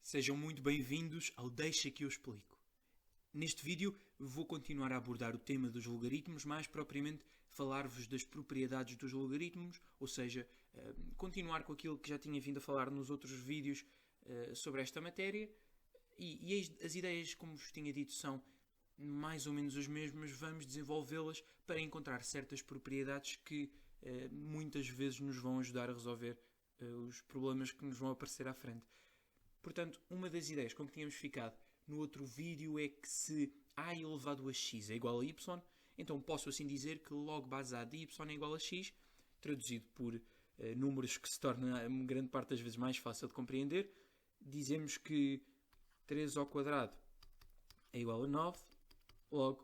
Sejam muito bem-vindos ao Deixa que eu explico. Neste vídeo vou continuar a abordar o tema dos logaritmos, mais propriamente falar-vos das propriedades dos logaritmos, ou seja, continuar com aquilo que já tinha vindo a falar nos outros vídeos sobre esta matéria. E as ideias, como vos tinha dito, são mais ou menos as mesmas, vamos desenvolvê-las para encontrar certas propriedades que muitas vezes nos vão ajudar a resolver os problemas que nos vão aparecer à frente. Portanto, uma das ideias com que tínhamos ficado no outro vídeo é que se a elevado a x é igual a y, então posso assim dizer que log base a de y é igual a x, traduzido por números que se torna grande parte das vezes mais fácil de compreender. Dizemos que 3 ao quadrado é igual a 9, log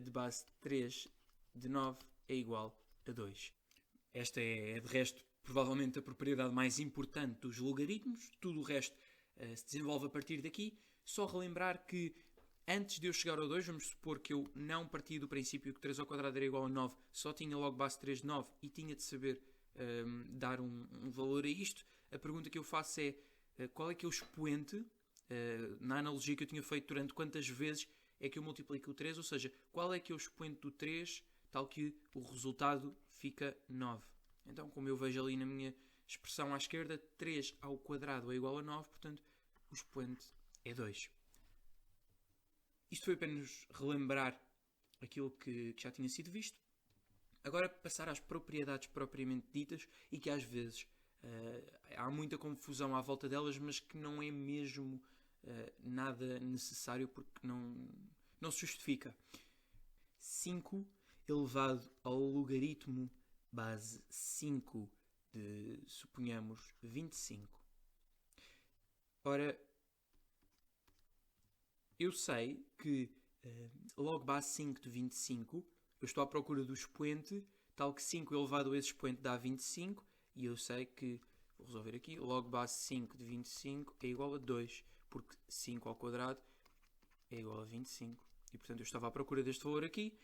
de base 3 de 9 é igual a 2. Esta é, de resto, provavelmente a propriedade mais importante dos logaritmos. Tudo o resto se desenvolve a partir daqui. Só relembrar que antes de eu chegar ao 2, vamos supor que eu não parti do princípio que 3 ao quadrado era igual a 9, só tinha log base 3 de 9 e tinha de saber dar um valor a isto. A pergunta que eu faço é qual é que é o expoente, na analogia que eu tinha feito durante quantas vezes é que eu multiplico o 3, ou seja, qual é que é o expoente do 3, tal que o resultado fica 9. Então, como eu vejo ali na minha expressão à esquerda, 3 ao quadrado é igual a 9, portanto, o expoente é 2. Isto foi apenas relembrar aquilo que já tinha sido visto. Agora, passar às propriedades propriamente ditas e que às vezes há muita confusão à volta delas, mas que não é mesmo nada necessário porque não se justifica. 5 elevado ao logaritmo base 5 de, suponhamos, 25. Ora, eu sei que log base 5 de 25, eu estou à procura do expoente, tal que 5 elevado a esse expoente dá 25, e eu sei que, vou resolver aqui, log base 5 de 25 é igual a 2, porque 5 ao quadrado é igual a 25. E, portanto, eu estava à procura deste valor aqui,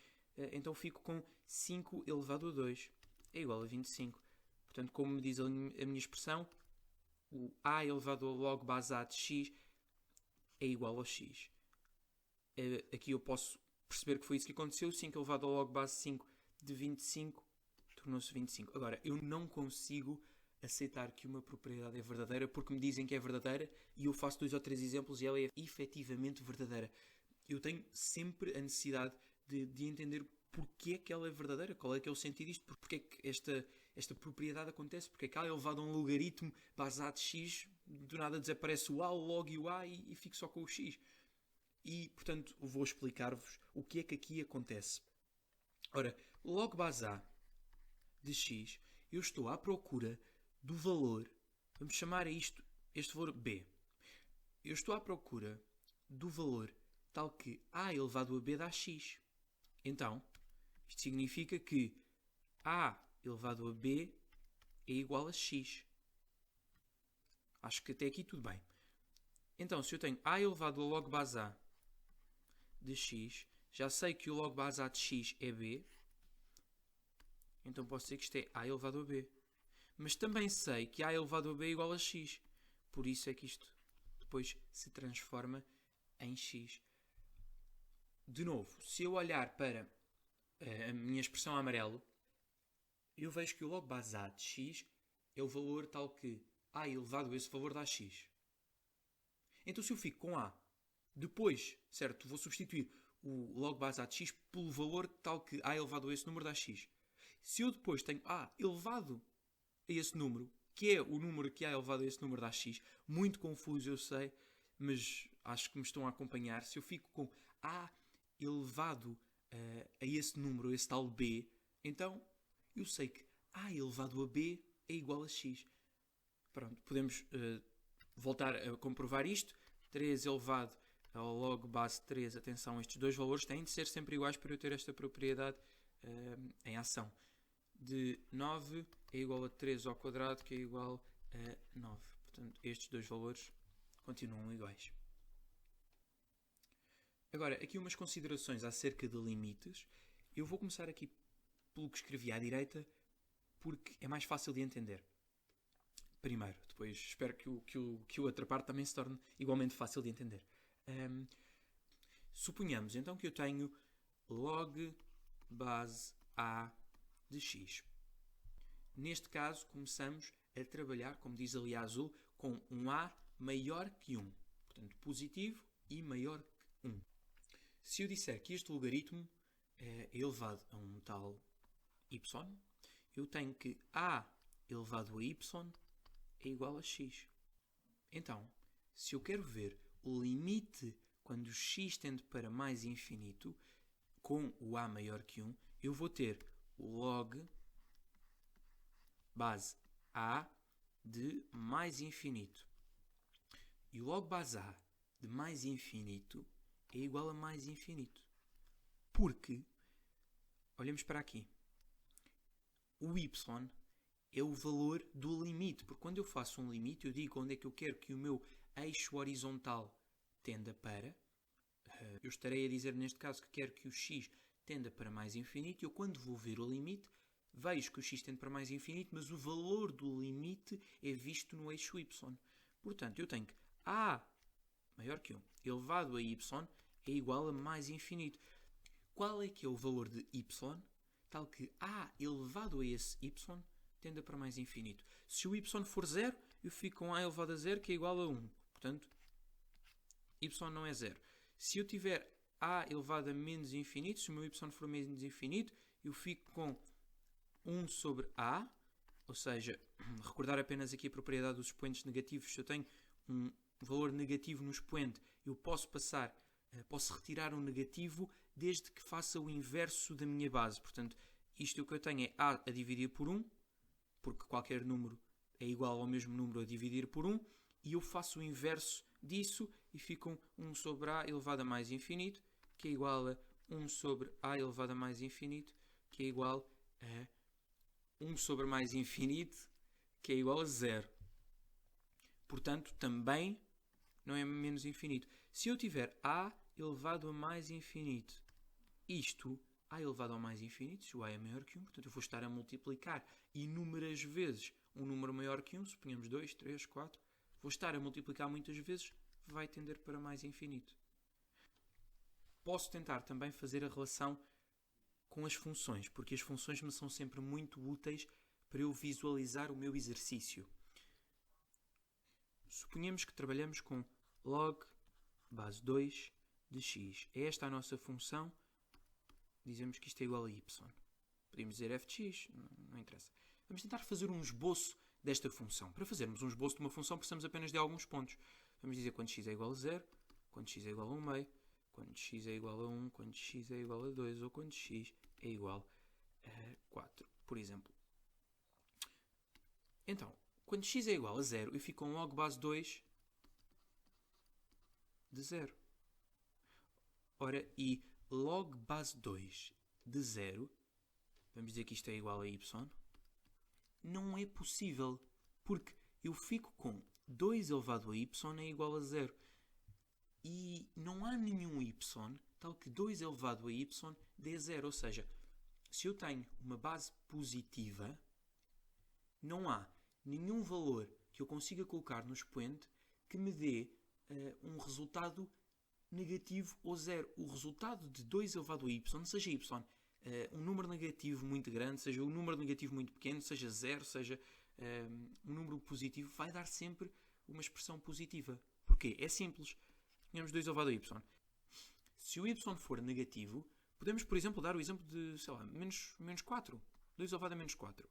então fico com 5 elevado a 2 é igual a 25. Portanto, como me diz a minha expressão, o a elevado ao log base a de x é igual ao x. Aqui eu posso perceber que foi isso que aconteceu. 5 elevado ao log base 5 de 25 tornou-se 25. Agora, eu não consigo aceitar que uma propriedade é verdadeira porque me dizem que é verdadeira e eu faço 2 ou 3 exemplos e ela é efetivamente verdadeira. Eu tenho sempre a necessidade de entender porque é que ela é verdadeira, qual é que é o sentido disto, porque é que esta propriedade acontece, porque é que A elevado a um logaritmo base a de x, do nada desaparece o A, o log e o A e fico só com o x. E, portanto, vou explicar-vos o que é que aqui acontece. Ora, log base a de x, eu estou à procura do valor, vamos chamar a este valor b. Eu estou à procura do valor tal que a elevado a b dá x. Então, isto significa que a elevado a b é igual a x. Acho que até aqui tudo bem. Então, se eu tenho a elevado a log base a de x, já sei que o log base a de x é b, então posso dizer que isto é a elevado a b. Mas também sei que a elevado a b é igual a x. Por isso é que isto depois se transforma em x. De novo, se eu olhar para a minha expressão amarelo, eu vejo que o log base a de x é o valor tal que a elevado a esse valor dá x. Então se eu fico com a, depois, certo, vou substituir o log base a de x pelo valor tal que a elevado a esse número dá x. Se eu depois tenho a elevado a esse número, que é o número que a elevado a esse número dá x, muito confuso eu sei, mas acho que me estão a acompanhar. Se eu fico com a elevado a esse número, a esse tal b, então eu sei que a elevado a b é igual a x. Pronto, podemos voltar a comprovar isto. 3 elevado ao log base 3, atenção, estes dois valores têm de ser sempre iguais para eu ter esta propriedade em ação. De 9 é igual a 3 ao quadrado, que é igual a 9. Portanto, estes dois valores continuam iguais. Agora, aqui umas considerações acerca de limites. Eu vou começar aqui pelo que escrevi à direita, porque é mais fácil de entender. primeiro. Depois espero que a outra parte também se torne igualmente fácil de entender. Suponhamos então que eu tenho log base A de x. Neste caso, começamos a trabalhar, como diz ali a azul, com um A maior que 1. Portanto, positivo e maior que 1. Se eu disser que este logaritmo é elevado a um tal y, eu tenho que A elevado a y é igual a x. Então, se eu quero ver o limite quando x tende para mais infinito, com o A maior que 1, eu vou ter o log base A de mais infinito. E o log base A de mais infinito é igual a mais infinito. Porque, olhamos para aqui, o y é o valor do limite. Porque quando eu faço um limite, eu digo onde é que eu quero que o meu eixo horizontal tenda para. Eu estarei a dizer neste caso que quero que o x tenda para mais infinito. E eu, quando vou ver o limite, vejo que o x tende para mais infinito, mas o valor do limite é visto no eixo y. Portanto, eu tenho que A maior que 1 elevado a y é igual a mais infinito. Qual é que é o valor de y? Tal que A elevado a esse y tenda para mais infinito. Se o y for 0, eu fico com A elevado a 0, que é igual a 1. Portanto, y não é 0. Se eu tiver A elevado a menos infinito, se o meu y for menos infinito, eu fico com 1 sobre A, ou seja, recordar apenas aqui a propriedade dos expoentes negativos. Se eu tenho um valor negativo no expoente, eu posso retirar um negativo desde que faça o inverso da minha base. Portanto, isto que eu tenho é A a dividir por 1, porque qualquer número é igual ao mesmo número a dividir por 1, e eu faço o inverso disso e fico 1 sobre A elevado a mais infinito, que é igual a 1 sobre A elevado a mais infinito, que é igual a 1 sobre mais infinito, que é igual a 0. Portanto, também não é menos infinito. Se eu tiver A elevado a mais infinito, isto, A elevado a mais infinito, se o A é maior que 1, portanto eu vou estar a multiplicar inúmeras vezes um número maior que 1, suponhamos 2, 3, 4, vou estar a multiplicar muitas vezes, vai tender para mais infinito. Posso tentar também fazer a relação com as funções, porque as funções me são sempre muito úteis para eu visualizar o meu exercício. Suponhamos que trabalhamos com log base 2 de x. É esta a nossa função. Dizemos que isto é igual a y. Podemos dizer f de x, não interessa. Vamos tentar fazer um esboço desta função. Para fazermos um esboço de uma função, precisamos apenas de alguns pontos. Vamos dizer quando x é igual a 0, quando x é igual a 1 meio, quando x é igual a 1, quando x é igual a 2 ou quando x é igual a 4, por exemplo. Então, quando x é igual a 0, eu fico com log base 2 de 0. Ora, e log base 2 de 0, vamos dizer que isto é igual a y, não é possível, porque eu fico com 2 elevado a y é igual a 0. E não há nenhum y tal que 2 elevado a y dê 0. Ou seja, se eu tenho uma base positiva, não há nenhum valor que eu consiga colocar no expoente que me dê um resultado negativo ou 0. O resultado de 2 elevado a y, seja y um número negativo muito grande, seja um número negativo muito pequeno, seja 0, seja um número positivo, vai dar sempre uma expressão positiva. Porquê? É simples. Tínhamos 2 elevado a y. Se o y for negativo, podemos, por exemplo, dar o exemplo de, sei lá, menos 4. 2 elevado a menos 4.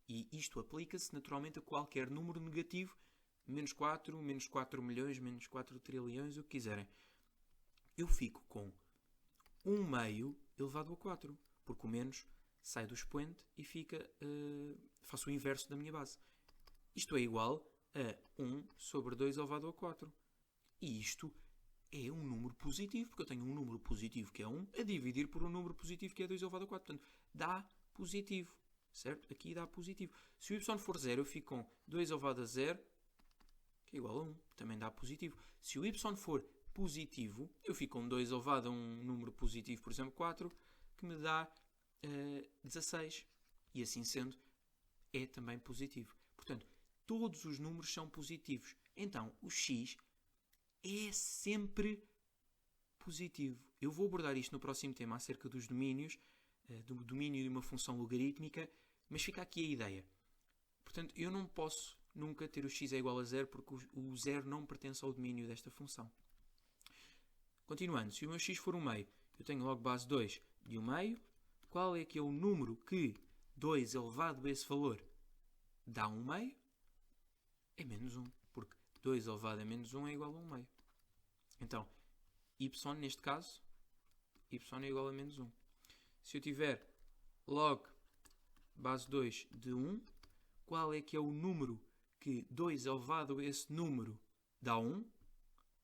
E isto aplica-se naturalmente a qualquer número negativo, menos 4 milhões, menos 4 trilhões, o que quiserem. Eu fico com 1 meio elevado a 4, porque o menos sai do expoente e faço o inverso da minha base. Isto é igual a 1 sobre 2 elevado a 4. E isto é um número positivo, porque eu tenho um número positivo que é 1 a dividir por um número positivo que é 2 elevado a 4. Portanto, dá positivo. Certo? Aqui dá positivo. Se o y for 0, eu fico com 2 elevado a 0, que é igual a 1. Também dá positivo. Se o y for positivo, eu fico com 2 elevado a um número positivo, por exemplo, 4, que me dá 16. E assim sendo, é também positivo. Portanto, todos os números são positivos. Então, o x é sempre positivo. Eu vou abordar isto no próximo tema acerca dos domínios, do domínio de uma função logarítmica, mas fica aqui a ideia. Portanto, eu não posso nunca ter o x é igual a 0 porque o 0 não pertence ao domínio desta função. Continuando, se o meu x for 1 meio, eu tenho logo base 2 de 1 meio. Qual é que é o número que 2 elevado a esse valor dá 1 meio? É menos 1, porque 2 elevado a menos 1 é igual a 1 meio. Então, y neste caso, y é igual a menos 1. Se eu tiver log base 2 de 1, qual é que é o número que 2 elevado a esse número dá 1?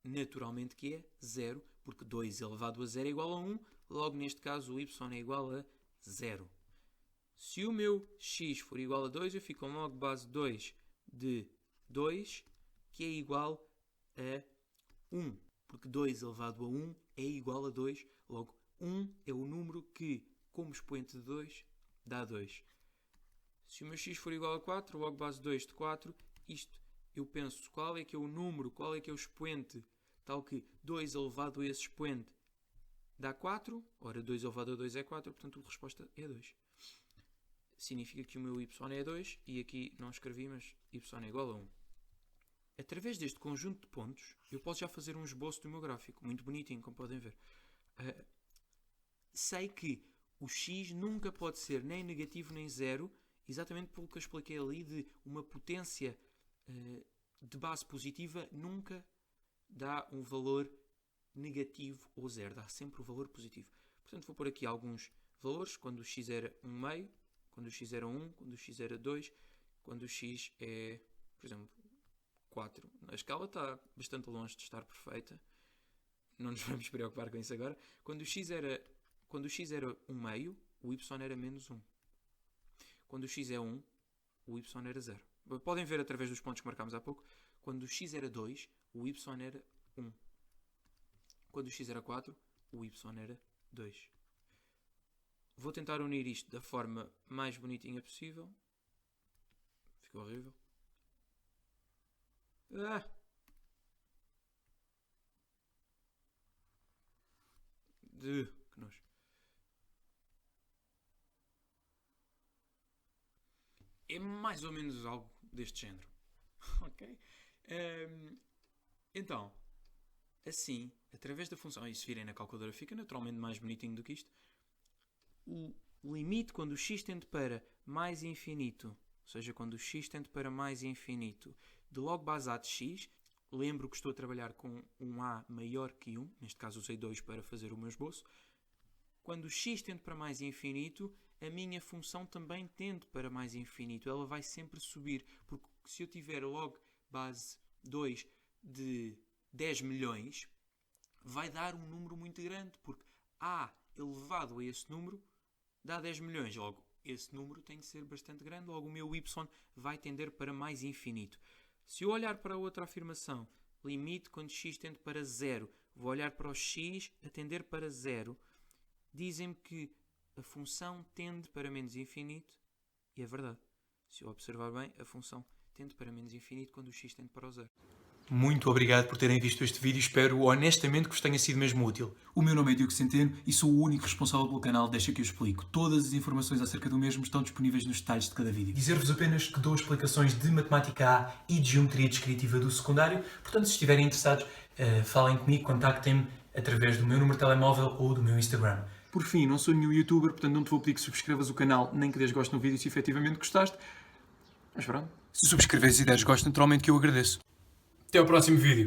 Naturalmente que é 0, porque 2 elevado a 0 é igual a 1, logo neste caso o y é igual a 0. Se o meu x for igual a 2, eu fico com log base 2 de 2, que é igual a 1, porque 2 elevado a 1 é igual a 2, logo 1 é o número que, como expoente de 2, dá 2. Se o meu x for igual a 4, log base 2 de 4, isto eu penso qual é que é o número, qual é que é o expoente, tal que 2 elevado a esse expoente dá 4, ora 2 elevado a 2 é 4, portanto a resposta é 2. Significa que o meu y é 2, e aqui não escrevi, mas y é igual a 1. Através deste conjunto de pontos, eu posso já fazer um esboço do meu gráfico, muito bonitinho, como podem ver. Sei que o x nunca pode ser nem negativo nem zero, exatamente pelo que eu expliquei ali, de uma potência de base positiva nunca dá um valor negativo ou zero, dá sempre o valor positivo. Portanto, vou pôr aqui alguns valores, quando o x era 1 meio, quando o x era 1, quando o x era 2, quando o x é, por exemplo, 4. A escala está bastante longe de estar perfeita, não nos vamos preocupar com isso agora. Quando o x era 1 meio, o y era menos 1. Quando o x é 1, o y era 0. Podem ver através dos pontos que marcámos há pouco. Quando o x era 2, o y era 1. Quando o x era 4, o y era 2. Vou tentar unir isto da forma mais bonitinha possível. Ficou horrível. Que nojo. É mais ou menos algo deste género. Ok? Então, assim, através da função, e se virem na calculadora fica naturalmente mais bonitinho do que isto, o limite quando o x tende para mais infinito, ou seja, quando o x tende para mais infinito, de log base a de x, lembro que estou a trabalhar com um a maior que 1, neste caso usei 2 para fazer o meu esboço. Quando o x tende para mais infinito, a minha função também tende para mais infinito. Ela vai sempre subir, porque se eu tiver log base 2 de 10 milhões, vai dar um número muito grande, porque a elevado a esse número dá 10 milhões. Logo, esse número tem que ser bastante grande, logo o meu y vai tender para mais infinito. Se eu olhar para a outra afirmação, limite quando x tende para 0, vou olhar para o x a tender para 0, dizem-me que a função tende para menos infinito, e é verdade. Se eu observar bem, a função tende para menos infinito quando o x tende para o 0. Muito obrigado por terem visto este vídeo, espero honestamente que vos tenha sido mesmo útil. O meu nome é Diogo Centeno e sou o único responsável pelo canal Deixa que eu explico. Todas as informações acerca do mesmo estão disponíveis nos detalhes de cada vídeo. Dizer-vos apenas que dou explicações de Matemática A e de Geometria Descritiva do secundário, portanto se estiverem interessados, falem comigo, contactem-me através do meu número de telemóvel ou do meu Instagram. Por fim, não sou nenhum youtuber, portanto não te vou pedir que subscrevas o canal nem que des gosto no vídeo se efetivamente gostaste. Mas pronto. Se subscreveres e deres gosto, naturalmente que eu agradeço. Até ao próximo vídeo.